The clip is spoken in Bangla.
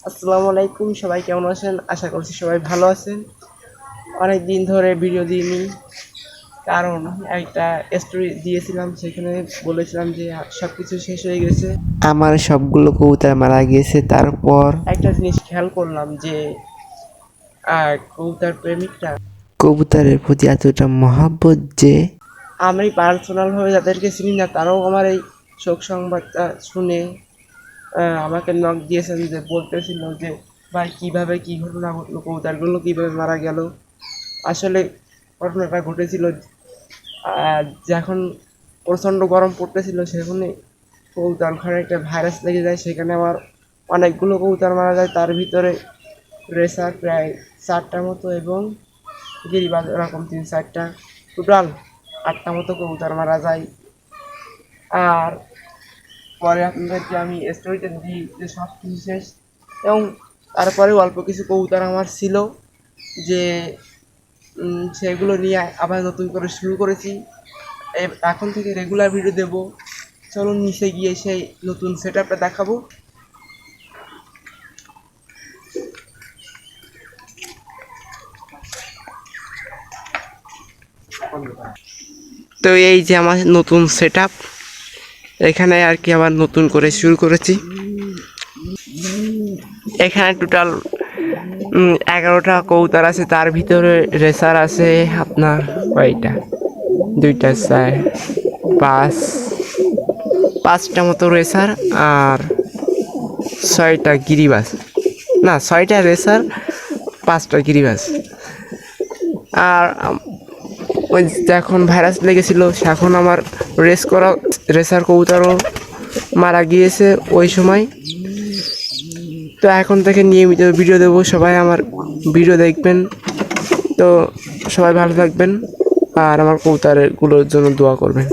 আসসালামু আলাইকুম, সবাই কেমন আছেন? আশা করছি সবাই ভালো আছেন। অনেক দিন ধরে ভিডিও দিইনি, কারণ একটা স্টোরি দিয়েছিলাম, সেখানে বলেছিলাম যে সব কিছু শেষ হয়ে গেছে। আমার সবগুলো কবুতর মারা গিয়েছে। তারপর একটা জিনিস খেয়াল করলাম যে কবুতর প্রেমিকরা, কবুতরের প্রতি এতটা মহাব্বত যে আমি পার্সোনালভাবে যাদেরকে চিনি না, তারাও আমার এই শোক সংবাদটা শুনে আমাকে নক দিয়েছেন, যে বলতেছিল যে ভাই কীভাবে কী ঘটনা ঘটলো, কবুতরগুলো কীভাবে মারা গেল। আসলে ঘটনাটা ঘটেছিল যখন প্রচণ্ড গরম পড়তেছিল, সেখানে কবুতর ঘরে একটা ভাইরাস লেগে যায়, সেখানে আমার অনেকগুলো কবুতর মারা যায়। তার ভিতরে রেসার প্রায় 4টার মতো এবং গিরিবাজ এরকম 3-4টা, টোটাল 8টা মতো কবুতর মারা যায়। আর পরে আপনাদেরকে আমি স্টোরিটা দিই যে সব কিছু শেষ, এবং তারপরেও অল্প কিছু কবুতর আমার ছিল, যে সেগুলো নিয়ে আবার নতুন করে শুরু করেছি। এখন থেকে রেগুলার ভিডিও দেবো। চলুন নিচে গিয়ে সেই নতুন সেট আপটা দেখাবো। তো এই যে আমার নতুন সেট আপ, এখানে আর কি আবার নতুন করে শুরু করেছি। এখানে টোটাল 11টা কবুতর আছে, তার ভিতরে রেসার আছে আপনার কয়টা, 2টা 4 5 5টা মতো রেসার, আর 6টা গিরিবাজ, না 6টা রেসার 5টা গিরিবাজ। আর ওই যখন ভাইরাস লেগেছিল, এখন আমার রেসার কবুতরও মারা গিয়েছে ওই সময়। তো এখন থেকে নিয়মিত ভিডিও দেবো, সবাই আমার ভিডিও দেখবেন। তো সবাই ভালো থাকবেন আর আমার কবুতরগুলোর জন্য দোয়া করবেন।